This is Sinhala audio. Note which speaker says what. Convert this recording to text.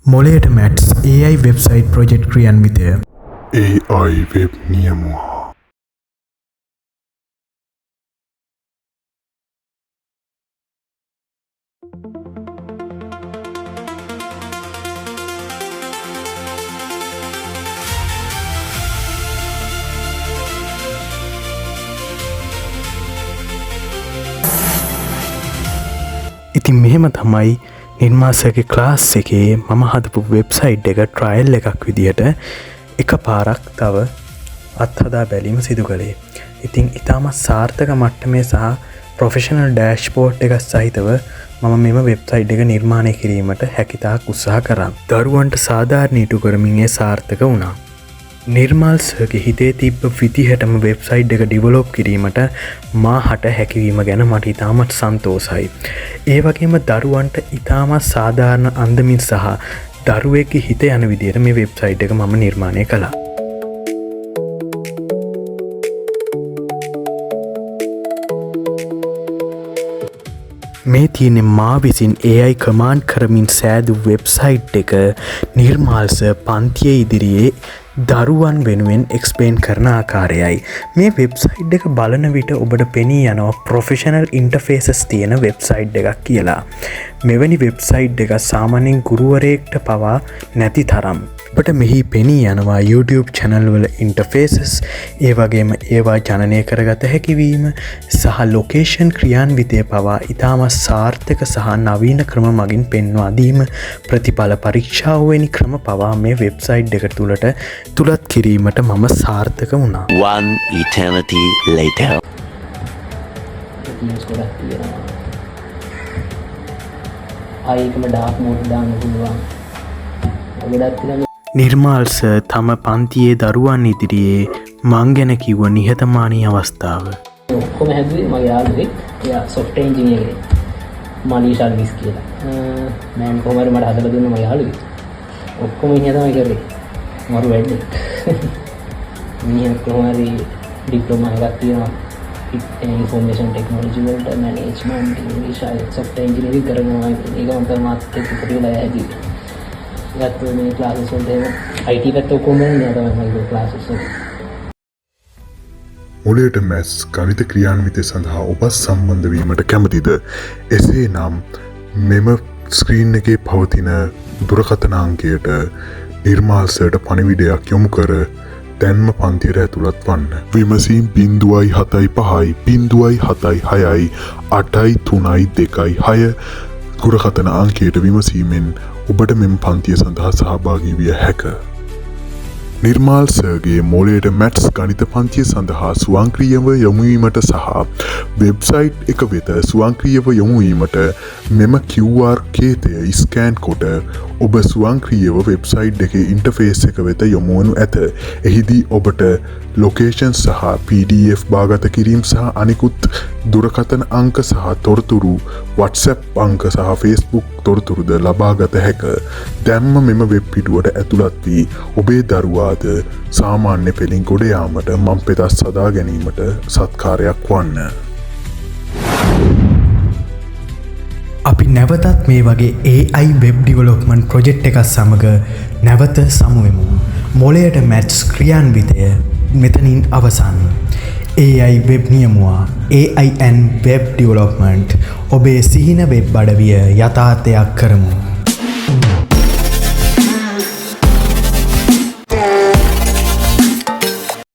Speaker 1: මොලේට මැට්ස් AI වෙබ්සයිට් ප්‍රොජෙක්ට් ක්‍රියාන්විතය.
Speaker 2: AI වෙබ් නියමුවා.
Speaker 1: ඉතින් මෙහෙම තමයි නිර්මාසගේ ක්ලාස් එකේ මම හදපු වෙබ්සයිට් එක ට්‍රයිල් එකක් විදිහට එක පාරක් තව අත්හදා බැලීම සිදු කළේ. ඉතින් ඉතාමත් සාර්ථක මට්ටමේ සහ ප්‍රොෆෙෂනල් ඩෑෂ්බෝඩ් එකක් සහිතව මම මෙම වෙබ්සයිට් එක නිර්මාණය කිරීමට හැකිතාක් උත්සාහ කරා. දරුවන්ට සාධාරණ ඉටු කරමින් ඒ සාර්ථක වුණා. නිර්මාල්සගේ හිතේ තිබ්බ විදිහටම වෙබ්සයිට් එක ඩිවලොප් කිරීමට මා හට හැකිවීම ගැන මට ඉතාමත් සන්තෝසයි. ඒ වගේම දරුවන්ට ඉතාමත් සාධාරණ අන්දමින් සහ දරුවෙක්ගේ හිත යන විදිහට මේ වෙබ්සයිට් එක මම නිර්මාණය කළා. මේ තියෙන මා විසින් AI කමාන්ඩ් කරමින් සෑදු වෙබ්සයිට් එක නිර්මාල්ස පන්තිය ඉදිරියේ දරුවන් වෙනුවෙන් එක්ස්පේන් කරන ආකාරයයි. මේ වෙබ්සයිට් එක බලන විට ඔබට පෙනී යනවා ප්‍රොෆෙෂනල් ඉන්ටර්ෆේසස් තියෙන වෙබ්සයිට් එකක් කියලා. මෙවැනි වෙබ්සයිට් එක සාමාන්‍යයෙන් ගුරුවරයෙක්ට පවා නැති තරම්. ඔබට මෙහි පෙනී යනවා YouTube channel වල ඉන්ටර්ෆේසස්, ඒ වගේම ඒවා ජනනය කරගත හැකිවීම සහ ලොකේෂන් ක්‍රියාන්විතය පවා ඉතාමත් සාර්ථක සහ නවීන ක්‍රම මගින් පෙන්වා දීම, ප්‍රතිඵල පරීක්ෂාව වැනි ක්‍රම පවා මේ වෙබ්සයිට් එක තුලත් කිරීමට මම සාර්ථක වුණා.
Speaker 3: One eternity later.
Speaker 4: ආයෙකම ඩාර්ක් මෝඩ් දාන්න පුළුවන්. ගොඩක් තියෙනවා.
Speaker 1: නිර්මාල්ස තම පන්තියේ දරුවන් ඉදිරියේ මං ගැන කිව්ව නිහතමානී අවස්ථාව.
Speaker 4: ඔක්කොම හැදුවේ මගේ යාළුවෙක්. එයා සොෆ්ට්වෙයාර් ඉංජිනේර් කෙනෙක්. මනීෂා ලිස් කියලා. මම කොහොම හරි මට හදලා දුන්නා මගේ යාළුවෙක්. ඔක්කොම ඉන්නේ තමයි කරේ. මරු වැඩේ. මිනිහ කොහොම හරි ඩිප්ලෝමා එකක් තියෙනවා. ඉන්ෆෝමේෂන් ටෙක්නොලොජි වලට මැනේජ්මන්ට් ඉංග්‍රීසි සොෆ්ට්වෙයාර් ඉංජිනේරින් කරනවා. ඒක මම මාත් එක්ක කරලා යදී. ගත්ත මේ ක්ලාසස් වලට IT පැත්ත ඔක්කොම නෑ තමයි මගේ ක්ලාසස් වල.
Speaker 2: මොලේට මැත්ස් ගණිත ක්‍රියාන්විතය සඳහා ඔබ සම්බන්ධ වීමට කැමතිද? එසේනම් මෙම ස්ක්‍රීන් එකේ පවතින දුරකථන අංකයට නිර්මාල්සට පණිවිඩයක් යොමු කර දැන්ම පන්තියට ඇතුළත් වන්න. විමසීම් 0.75 0.76 8.3.2.6 දුරකථන අංකයට විමසීමෙන් ඔබට මෙම පන්තිය සඳහා සහභාගී විය හැක. නිර්මාල්සගේ මොලේට මැට්ස් ගණිත පන්තිය සඳහා ස්වංක්‍රීයව යොමුවීමට සහ වෙබ්සයිට් එක වෙත ස්වංක්‍රීයව යොමුවීමට මෙම QR කේතය ස්කෑන් කොට ඔබ ස්වංක්‍රීයව වෙබ්සයිට් එකේ ඉන්ටර්ෆේස් එක වෙත යොමුවනු ඇත. එහිදී ඔබට ලොකේෂන් සහ PDF භාගත කිරීම සහ අනිකුත් දුරකථන අංක සහ තොරතුරු WhatsApp අංක සහ Facebook තොරතුරුද ලබාගත හැක. දැම්ම මෙම වෙබ් පිටුවට ඇතුළත් වී ඔබේ දරුවාද සාමාන්‍ය පෙළින් ගොඩ යාමට මම් පෙදස් සදා ගැනීමට සත්කාරයක් වන්න.
Speaker 1: අපි නැවතත් මේ වගේ AI වෙබ් ඩිවලොප්මන්ට් ප්‍රොජෙක්ට් එකක් සමග නැවත සමුවෙමු. මොලයට මැට්ස් ක්‍රියාන්විතය මෙතනින් අවසන්. AI වෙබ් නියමුවා AIN වෙබ් ඩිවලොප්මන්ට් ඔබේ සිහින වෙබ් අඩවිය යථාර්ථයක් කරමු.